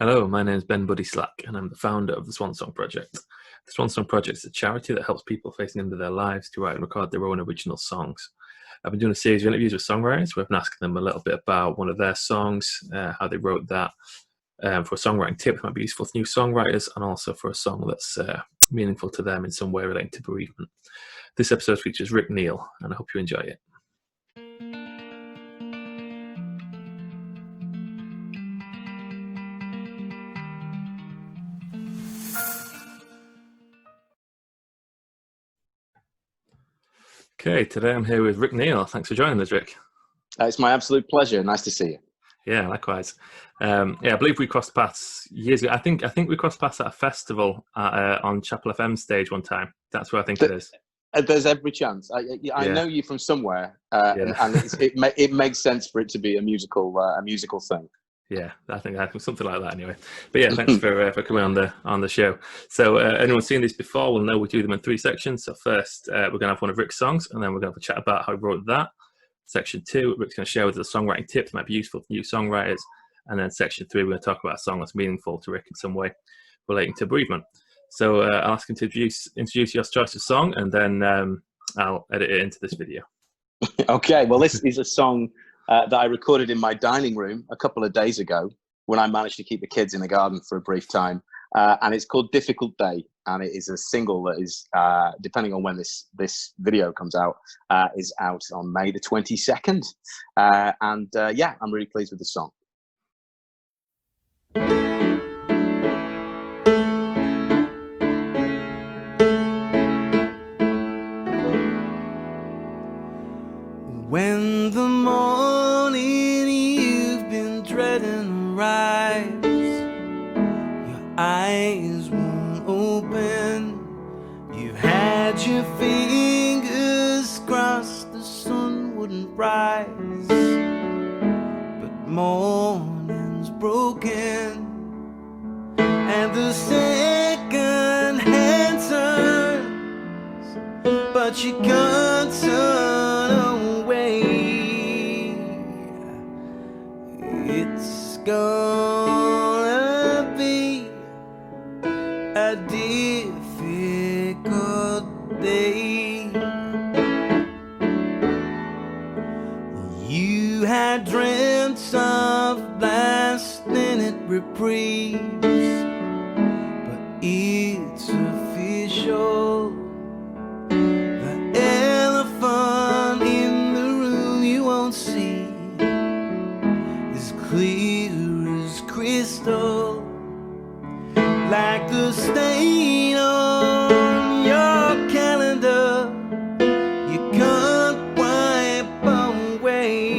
Hello, my name is Ben Buddy Slack, and I'm the founder of the Swan Song Project. The Swan Song Project is a charity that helps people facing the end of their lives to write and record their own original songs. I've been doing a series of interviews with songwriters. We've been asking them a little bit about one of their songs, how they wrote that, for a songwriting tip that might be useful to new songwriters, and also for a song that's meaningful to them in some way relating to bereavement. This episode features Ric Neale, and I hope you enjoy it. Okay, today I'm here with Ric Neale. Thanks for joining us, Ric. It's my absolute pleasure. Nice to see you. Yeah, likewise. I believe we crossed paths years ago. I think we crossed paths at a festival on Chapel FM stage one time. That's where I think it is. There's every chance. I know you from somewhere, and it makes sense for it to be a musical thing. Yeah, I think something like that anyway. But yeah, thanks for coming on the show. So anyone seen this before will know we do them in three sections. So first, we're going to have one of Ric's songs, and then we're going to have a chat about how he wrote that. Section 2, Ric's going to share with us a songwriting tip that might be useful to new songwriters. And then section 3, we're going to talk about a song that's meaningful to Ric in some way relating to bereavement. So I'll ask him to introduce your choice of song, and then I'll edit it into this video. Okay, well, this is a song that I recorded in my dining room a couple of days ago when I managed to keep the kids in the garden for a brief time. And it's called Difficult Day. And it is a single that is, depending on when this video comes out, is out on May the 22nd. I'm really pleased with the song. When the morning you've been dreading rise, your eyes won't open, you've had your fingers crossed the sun wouldn't rise, but morning's broken and the second hand turns, but you can't turn away. It's gonna be a difficult day. You had dreamt of last minute reprieve, but it's official. The elephant in the room you won't see is clear as crystal, like the stain on your calendar you can't wipe away,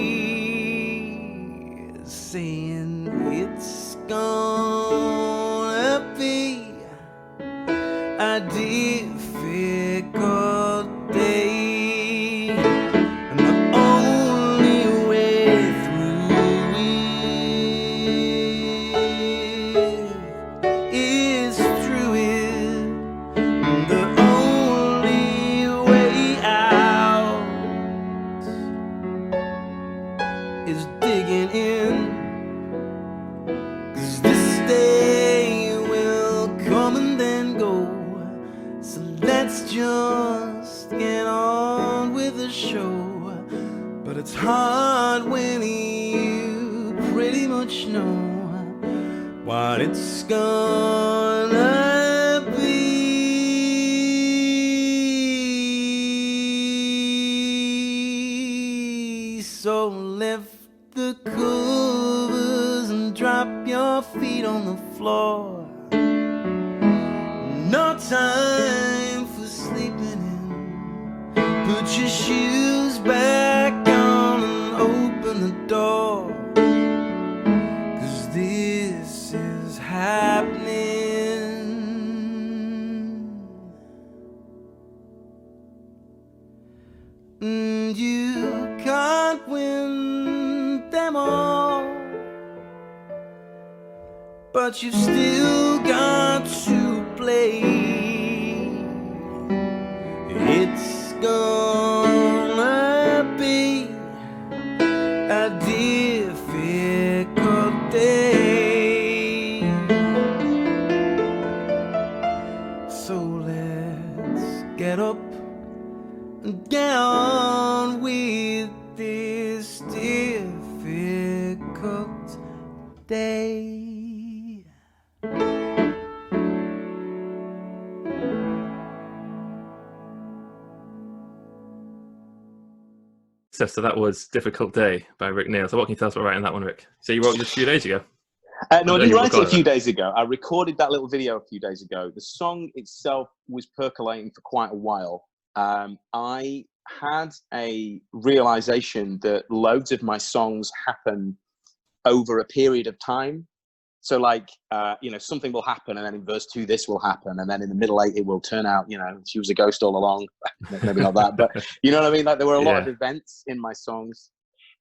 saying it's gonna be a difficult day. And the only way through it is through it. And the only way out is digging in. 'Cause this day will come and then go. So let's just get on with the show. But it's hard when you pretty much know what it's gonna be. So lift the covers and drop your feet on the floor. No time for sleeping in. Put your shoes back on and open the door. 'Cause this is happening. And you can't win them all, but you've still got to play. It's gonna be a difficult day. So that was Difficult Day by Ric Neale. So what can you tell us about writing that one, Rick? So you wrote it just a few days ago? No, I didn't write it a few days ago. I recorded that little video a few days ago. The song itself was percolating for quite a while. I had a realization that loads of my songs happen over a period of time. So like, something will happen, and then in verse 2, this will happen. And then in the middle 8, it will turn out, she was a ghost all along. Maybe not that, but you know what I mean? Like there were a lot of events in my songs.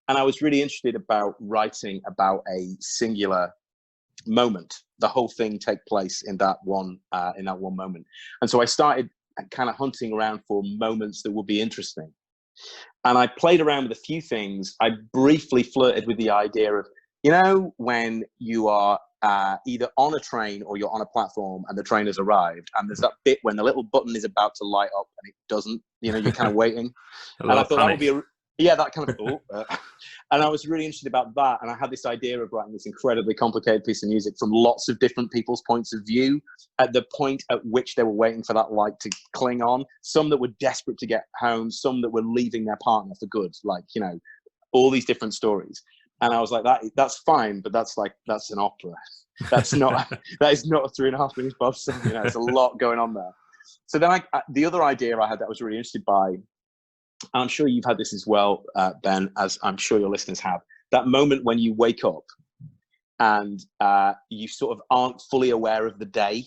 And I was really interested about writing about a singular moment. The whole thing take place in that one moment. And so I started kind of hunting around for moments that would be interesting. And I played around with a few things. I briefly flirted with the idea of, when you are either on a train or you're on a platform and the train has arrived, and there's that bit when the little button is about to light up and it doesn't, you're kind of waiting. And I thought that would be that kind of cool. And I was really interested about that. And I had this idea of writing this incredibly complicated piece of music from lots of different people's points of view at the point at which they were waiting for that light to cling on. Some that were desperate to get home, some that were leaving their partner for good, all these different stories. And I was like, that's fine, but that's an opera. That is not a 3.5 minutes Bob song. There's a lot going on there. So then the other idea I had that I was really interested by, and I'm sure you've had this as well, Ben, as I'm sure your listeners have, that moment when you wake up and you sort of aren't fully aware of the day.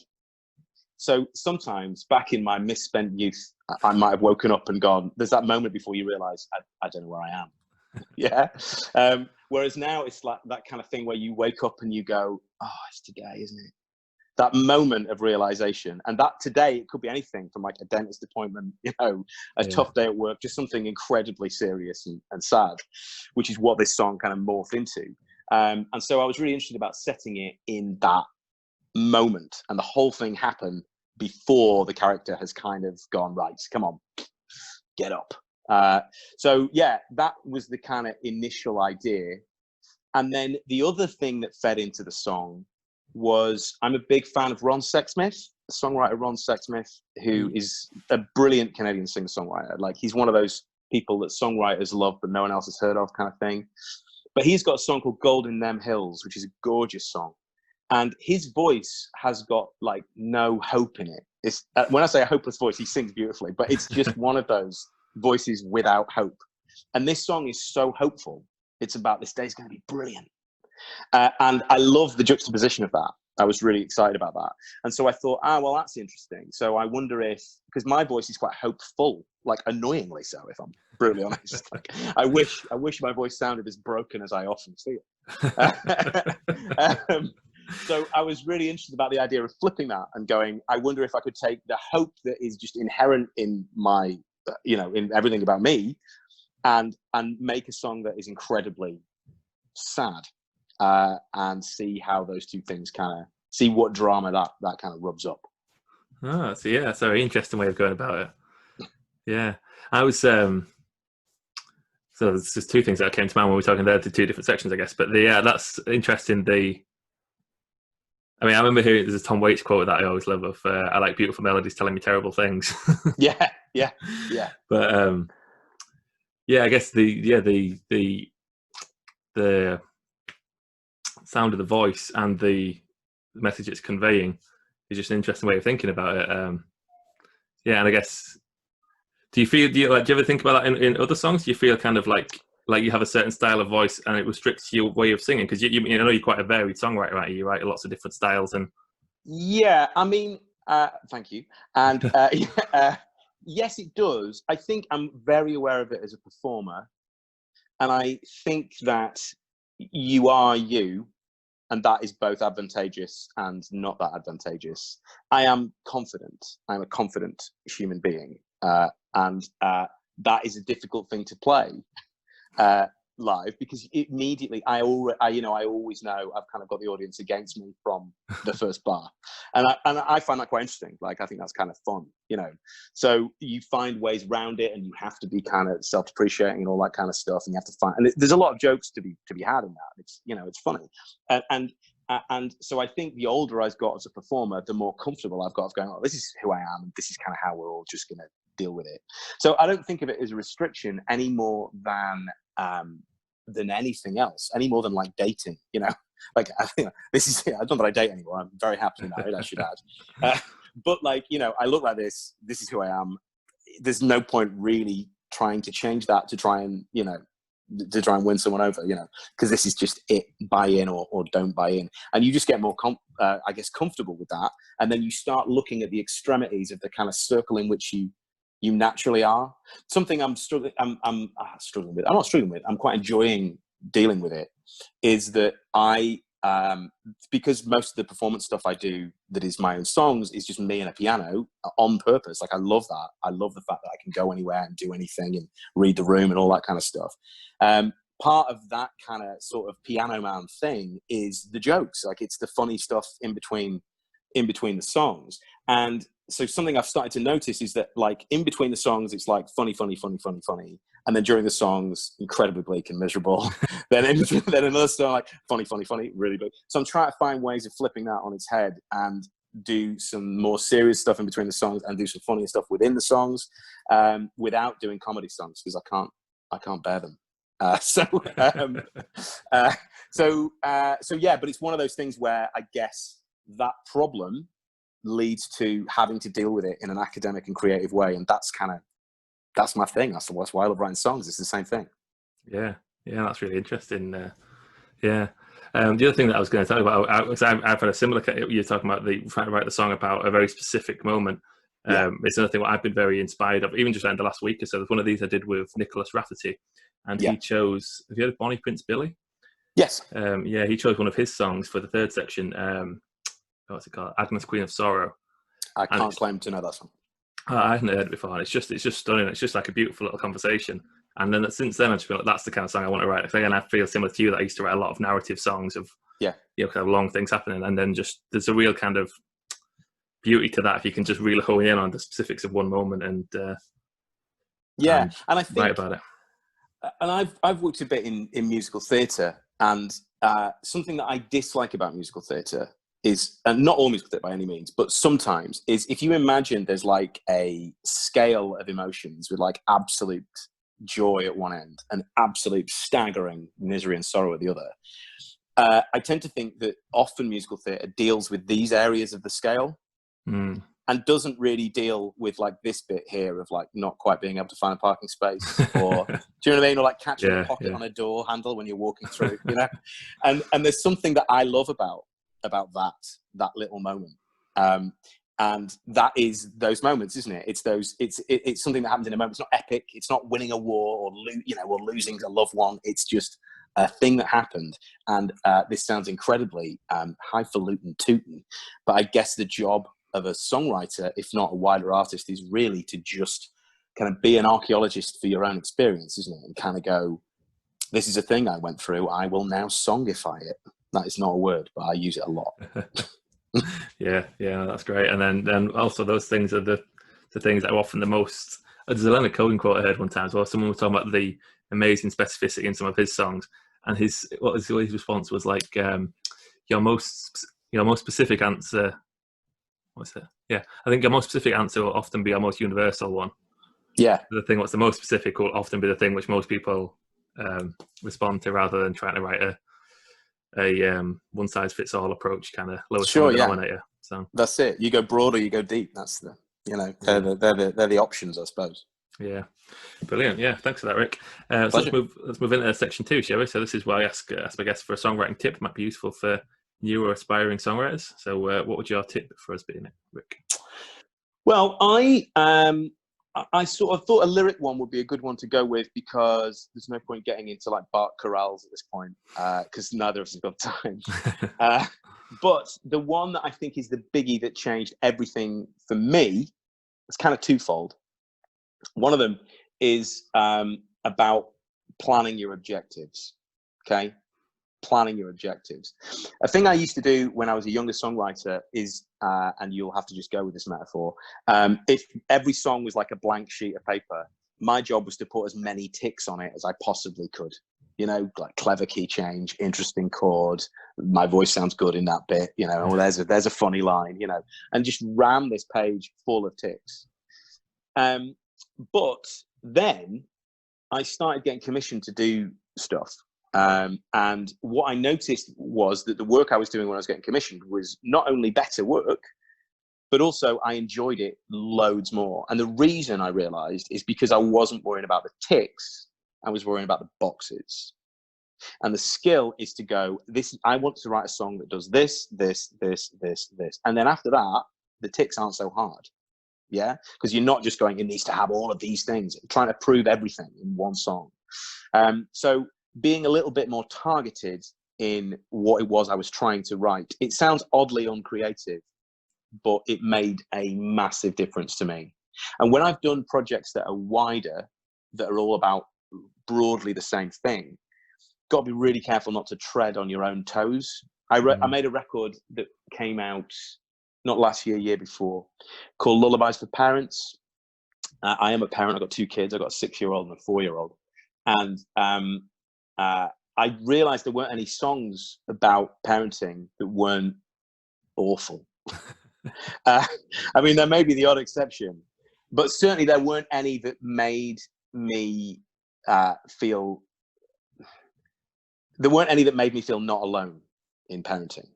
So sometimes back in my misspent youth, I might have woken up and gone, there's that moment before you realize, I don't know where I am. Yeah. Whereas now it's like that kind of thing where you wake up and you go, oh, it's today, isn't it? That moment of realization. And that today, it could be anything from like a dentist appointment, a tough day at work, just something incredibly serious and sad, which is what this song kind of morphed into. And so I was really interested about setting it in that moment, and the whole thing happened before the character has kind of gone, right, come on, get up. So yeah, that was the kind of initial idea. And then the other thing that fed into the song was, I'm a big fan of Ron Sexsmith, the songwriter Ron Sexsmith, who is a brilliant Canadian singer-songwriter. Like, he's one of those people that songwriters love but no one else has heard of, kind of thing. But he's got a song called Gold in Them Hills, which is a gorgeous song. And his voice has got like no hope in it. It's when I say a hopeless voice, he sings beautifully, but it's just one of those voices without hope. And this song is so hopeful. It's about this day's going to be brilliant. And I love the juxtaposition of that. I was really excited about that. And so I thought, well, that's interesting. So I wonder if, because my voice is quite hopeful, like annoyingly so, if I'm brutally honest. Like, I wish my voice sounded as broken as I often see it. So I was really interested about the idea of flipping that and going, I wonder if I could take the hope that is just inherent in my, in everything about me, and make a song that is incredibly sad, and see how those two things see what drama that kind of rubs up. Oh, so yeah, that's a very interesting way of going about it. Yeah, I was so there's just two things that came to mind when we were talking there, the two different sections, I guess. But that's interesting. I remember hearing there's a Tom Waits quote that I always love of, I like beautiful melodies telling me terrible things. yeah. But I guess the sound of the voice and the message it's conveying is just an interesting way of thinking about it. And I guess, do you ever think about that in other songs? Do you feel kind of like you have a certain style of voice and it restricts your way of singing? Because you know you're quite a varied songwriter, right? You write lots of different styles. And yeah, thank you. And yes, it does. I think I'm very aware of it as a performer, and I think that you are you, and that is both advantageous and not that advantageous. I am confident. I'm a confident human being, and that is a difficult thing to play live, because immediately I always know I've kind of got the audience against me from the first bar, and I find that quite interesting. Like, I think that's kind of fun, so you find ways around it, and you have to be kind of self-depreciating and all that kind of stuff, and you have to find, and there's a lot of jokes to be had in that. It's it's funny, and And so I think the older I've got as a performer, the more comfortable I've got of going, oh, this is who I am, and this is kind of how we're all just going to deal with it. So I don't think of it as a restriction any more than anything else, any more than like dating, you know. Like, I think this is, I don't that I date anymore. I'm very happily married, I should add. But like, you know, I look like this. This is who I am. There's no point really trying to change that to try and, you know, to try and win someone over, you know, because this is just it. Buy in or don't buy in, and you just get more, I guess, comfortable with that, and then you start looking at the extremities of the kind of circle in which you naturally are. Something I'm struggling. I'm struggling with. I'm not struggling with. I'm quite enjoying dealing with it. Is that because most of the performance stuff I do that is my own songs is just me and a piano on purpose. Like, I love that. I love the fact that I can go anywhere and do anything and read the room and all that kind of stuff. Part of that kind of sort of piano man thing is the jokes. Like, it's the funny stuff in between the songs. And so something I've started to notice is that, like, in between the songs, it's like funny. And then during the songs, incredibly bleak and miserable. then another song, like funny, really big. So I'm trying to find ways of flipping that on its head and do some more serious stuff in between the songs and do some funny stuff within the songs, without doing comedy songs, because I can't bear them. So yeah, but it's one of those things where I guess that problem leads to having to deal with it in an academic and creative way, and that's my thing. That's why I love writing songs. It's the same thing. Yeah, that's really interesting. The other thing that I was going to talk about, I've had a similar. You're talking about trying to write the song about a very specific moment. It's another thing what I've been very inspired of, even just in the last week or so. There's one of these I did with Nicholas Rafferty, and he chose. Have you heard of Bonnie Prince Billy? Yes. He chose one of his songs for the third section. What's it called? Agnes, Queen of Sorrow. I can't claim to know that song. I hadn't heard it before. And it's just stunning. It's just like a beautiful little conversation. And then since then, I just feel like that's the kind of song I want to write. Again, I feel similar to you that I used to write a lot of narrative songs of kind of long things happening, and then just there's a real kind of beauty to that if you can just really hone in on the specifics of one moment and and I think write about it. And I've worked a bit in musical theatre, and something that I dislike about musical theatre is, and not all musical theatre by any means, but sometimes, is if you imagine there's like a scale of emotions with like absolute joy at one end and absolute staggering misery and sorrow at the other. I tend to think that often musical theatre deals with these areas of the scale and doesn't really deal with like this bit here of like not quite being able to find a parking space, or do you know what I mean? Or like catching a pocket on a door handle when you're walking through, you know? And there's something that I love about that little moment. And that is those moments, isn't it? It's something that happens in a moment. It's not epic. It's not winning a war or losing a loved one. It's just a thing that happened. And this sounds incredibly highfalutin tootin', but I guess the job of a songwriter, if not a wider artist, is really to just kind of be an archaeologist for your own experience, isn't it? And kind of go, this is a thing I went through. I will now songify it. That is not a word, but I use it a lot. Yeah, that's great. And then also those things are the things that are often the most. There's a Leonard Cohen quote I heard one time as well. Someone was talking about the amazing specificity in some of his songs, and his response was like, your most specific answer. What's it? Yeah, I think your most specific answer will often be our most universal one. Yeah, the thing what's the most specific will often be the thing which most people respond to, rather than trying to write a one size fits all approach, kind of lowest common denominator. So that's it. You go broad or you go deep. That's they're the options, I suppose. Yeah, brilliant. Yeah, thanks for that, Rick. So let's move into section 2, shall we? So this is where I ask my guests for a songwriting tip. It might be useful for new or aspiring songwriters. So what would your tip for us be, Rick? Well, I sort of thought a lyric one would be a good one to go with, because there's no point getting into like Bart chorales at this point, because neither of us have got time. But the one that I think is the biggie that changed everything for me, it's kind of twofold. One of them is about planning your objectives. Okay, planning your objectives. A thing I used to do when I was a younger songwriter is, and you'll have to just go with this metaphor, if every song was like a blank sheet of paper, my job was to put as many ticks on it as I possibly could. like clever key change, interesting chord, my voice sounds good in that bit, or there's a funny line, and just ram this page full of ticks. But then I started getting commissioned to do stuff. And what I noticed was that the work I was doing when I was getting commissioned was not only better work, but also I enjoyed it loads more. And the reason I realized is because I wasn't worrying about the ticks, I was worrying about the boxes. And the skill is to go, I want to write a song that does this, this, this, this, this. And then after that, the ticks aren't so hard. Yeah, because you're not just going, it needs to have all of these things, trying to prove everything in one song. So being a little bit more targeted in what it was I was trying to write. It sounds oddly uncreative, but it made a massive difference to me. And when I've done projects that are wider, that are all about broadly the same thing, got to be really careful not to tread on your own toes. I made a record that came out not last year before, called Lullabies for Parents. I am a parent. I've got 2 kids. I've got a 6-year-old and a 4-year-old. And I realized there weren't any songs about parenting that weren't awful. I mean, there may be the odd exception, but certainly there weren't any that made me feel not alone in parenting,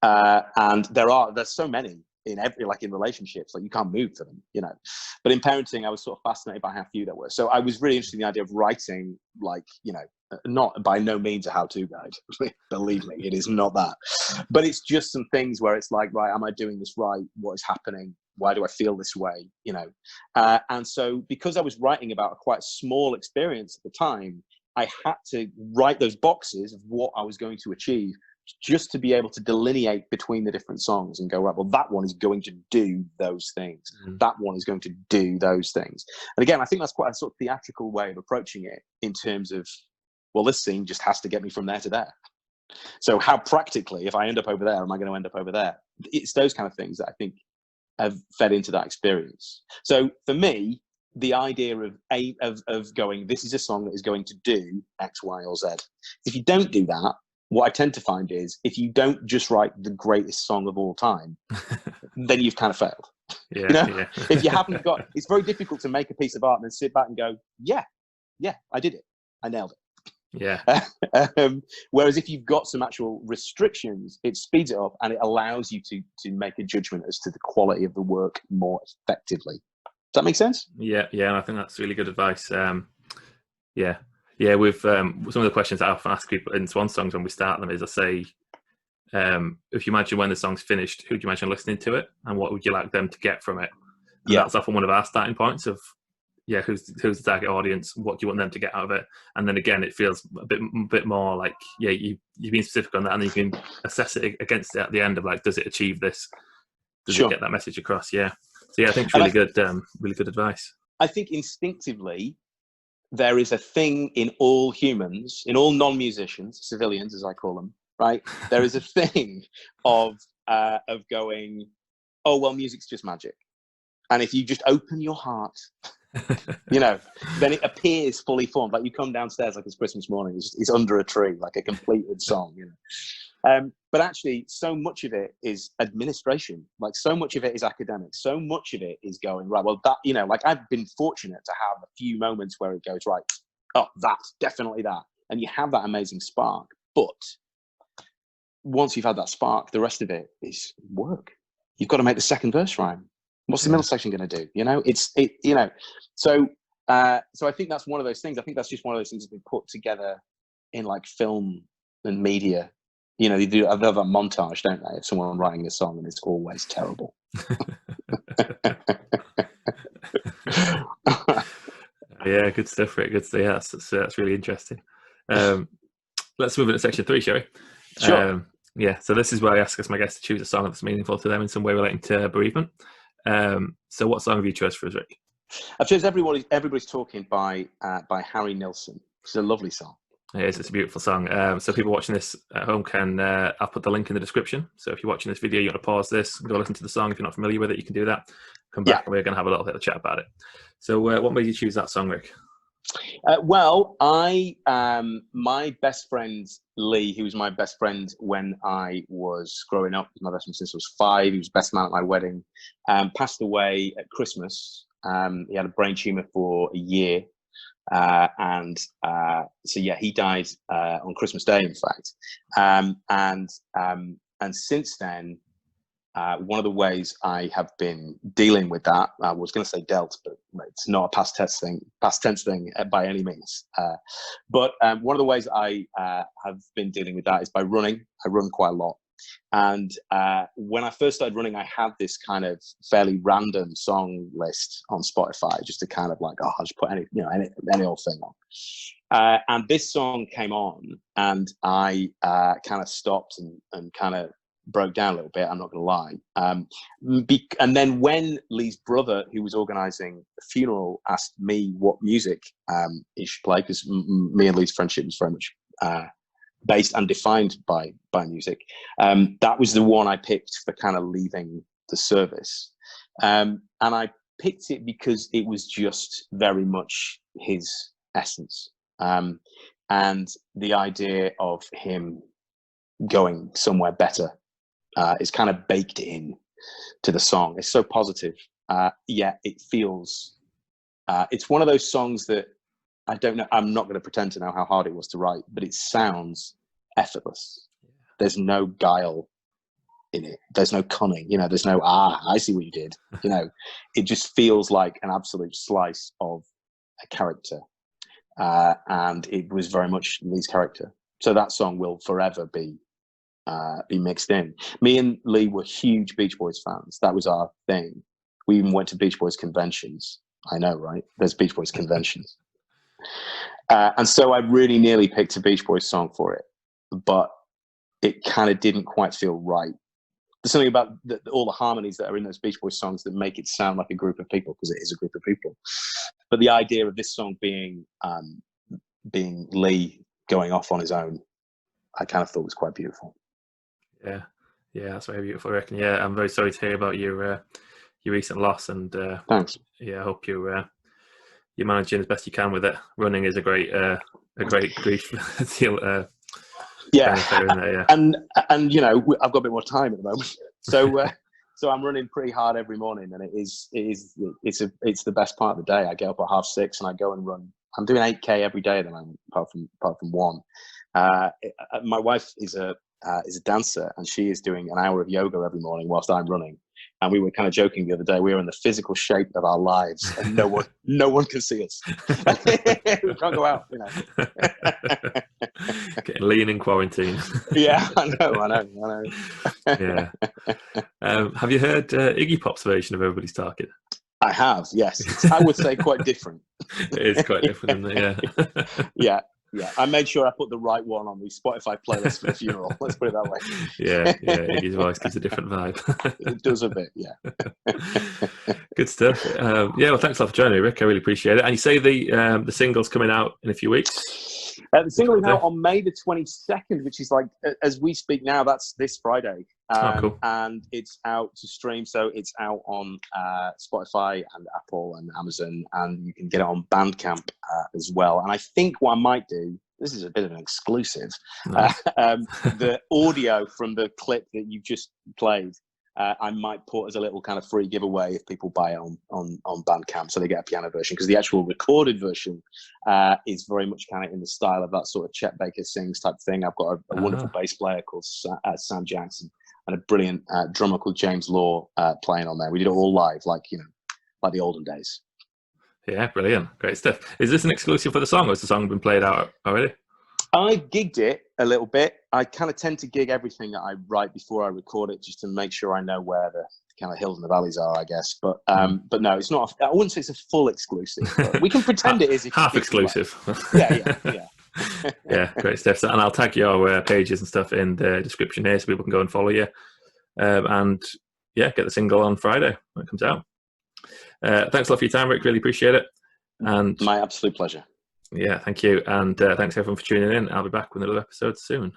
and there's so many in in relationships, like you can't move for them, but in parenting I was sort of fascinated by how few there were. So I was really interested in the idea of writing, not by no means a how-to guide. Believe me, it is not that, but it's just some things where it's like, right, am I doing this right? What is happening? Why do I feel this way? And so because I was writing about a quite small experience at the time, I had to write those boxes of what I was going to achieve, just to be able to delineate between the different songs and go, right, well, that one is going to do those things. That one is going to do those things. And again, I think that's quite a sort of theatrical way of approaching it, in terms of, well, this scene just has to get me from there to there. So how practically, if I end up over there, am I going to end up over there? It's those kind of things that I think have fed into that experience. So for me, the idea of going, this is a song that is going to do X, Y, or Z. If you don't do that, what I tend to find is, if you don't just write the greatest song of all time, then you've kind of failed. Yeah. If you haven't got, it's very difficult to make a piece of art and then sit back and go, yeah, I did it. I nailed it. Yeah. Whereas if you've got some actual restrictions, it speeds it up and it allows you to make a judgment as to the quality of the work more effectively. Does that make sense? Yeah, and I think that's really good advice. With some of the questions I often ask people in Swan songs when we start them is, I say, if you imagine when the song's finished, who do you imagine listening to it, and what would you like them to get from it? And that's often one of our starting points of, who's the target audience, what do you want them to get out of it? And then again, it feels a bit more like, you've been specific on that, and then you can assess it against it at the end of, like, does it achieve this? Does it get that message across? Yeah. So I think it's really good advice. I think instinctively, there is a thing in all humans, in all non-musicians, civilians as I call them, right? There is a thing of going, oh, well, music's just magic. And if you just open your heart, then it appears fully formed. Like you come downstairs like it's Christmas morning, it's under a tree, like a completed song, But actually, so much of it is administration. Like so much of it is academic. So much of it is going, right, well, that, like I've been fortunate to have a few moments where it goes, right, oh, that's definitely that. And you have that amazing spark. But once you've had that spark, the rest of it is work. You've got to make the second verse rhyme. What's the middle section going to do? So I think that's one of those things. I think that's just one of those things that's been put together in like film and media. They do a montage, don't they, of someone writing a song, and it's always terrible. Yeah, good stuff, Rick. Good stuff. Yeah, that's really interesting. Let's move into section 3, shall we? Sure. So this is where I ask my guests to choose a song that's meaningful to them in some way relating to bereavement. So what song have you chosen for us, Rick? I've chosen Everybody's Talking by Harry Nilsson. It's a lovely song. It is. It's a beautiful song. So people watching this at home can, I'll put the link in the description. So if you're watching this video, you want to pause this, go listen to the song. If you're not familiar with it, you can do that. Come back and we're going to have a little bit of chat about it. So what made you choose that song, Rick? Well, my best friend Lee, who was my best friend when I was growing up, my best friend since I was 5. He was best man at my wedding. Passed away at Christmas. He had a brain tumor for a year, so yeah, he died on Christmas Day, in fact. And since then, one of the ways I have been dealing with that, I was going to say dealt, but it's not a past tense thing by any means. But one of the ways I have been dealing with that is by running. I run quite a lot. And when I first started running, I had this kind of fairly random song list on Spotify, just to kind of like, I'll just put any old thing on. And this song came on, and I kind of stopped and kind of broke down a little bit, I'm not going to lie. And then when Lee's brother, who was organising the funeral, asked me what music he should play, because me and Lee's friendship was very much based and defined by music, that was the one I picked for kind of leaving the service. And I picked it because it was just very much his essence. And the idea of him going somewhere better is kind of baked in to the song. It's so positive, yet it feels, it's one of those songs that I don't know, I'm not going to pretend to know how hard it was to write, but it sounds effortless. There's no guile in it. There's no cunning, there's no, I see what you did. It just feels like an absolute slice of a character. And it was very much Lee's character. So that song will forever be mixed in. Me and Lee were huge Beach Boys fans. That was our thing. We even went to Beach Boys conventions. I know, right? There's Beach Boys conventions. And so I really nearly picked a Beach Boys song for it, but it kind of didn't quite feel right. There's something about all the harmonies that are in those Beach Boys songs that make it sound like a group of people, because it is a group of people. But the idea of this song being Lee going off on his own, I kind of thought was quite beautiful. Yeah, that's very beautiful, I reckon. Yeah, I'm very sorry to hear about your recent loss, and thanks. Yeah, I hope you're managing as best you can with it. Running is a great grief deal. Yeah, and I've got a bit more time at the moment, so I'm running pretty hard every morning, and it's the best part of the day. I get up at 6:30 and I go and run. I'm doing 8K every day at the moment, apart from one. My wife is a dancer, and she is doing an hour of yoga every morning whilst I'm running. And we were kind of joking the other day, we are in the physical shape of our lives, and no one can see us. We can't go out, Getting lean in quarantine. Yeah, I know. Yeah. Have you heard Iggy Pop's version of Everybody's Talking? I have, yes. I would say quite different. It is quite different, isn't it? Yeah. Yeah, I made sure I put the right one on the Spotify playlist for the funeral. Let's put it that way. Yeah, Iggy's voice gives a different vibe. It does a bit, yeah. Good stuff. Well, thanks a lot for joining me, Rick. I really appreciate it. And you say the single's coming out in a few weeks? The single is out on May the 22nd, which is like, as we speak now, that's this Friday. Cool. And it's out to stream, so it's out on Spotify and Apple and Amazon, and you can get it on Bandcamp as well. And I think what I might do, this is a bit of an exclusive, Nice. The audio from the clip that you just played, I might put as a little kind of free giveaway if people buy it on Bandcamp, so they get a piano version, because the actual recorded version is very much kind of in the style of that sort of Chet Baker Sings type thing. I've got a wonderful bass player called Sam Jackson, and a brilliant drummer called James Law playing on there. We did it all live, like the olden days. Yeah, brilliant. Great stuff. Is this an exclusive for the song, or has the song been played out already? I gigged it a little bit. I kind of tend to gig everything that I write before I record it, just to make sure I know where the kind of hills and the valleys are, I guess. But no, it's not. I wouldn't say it's a full exclusive. But we can pretend it is. Half exclusive. Yeah. Yeah, great stuff. And I'll tag your pages and stuff in the description here, so people can go and follow you. And get the single on Friday when it comes out. Thanks a lot for your time, Rick. Really appreciate it. And my absolute pleasure. Yeah, thank you. And thanks everyone for tuning in. I'll be back with another episode soon.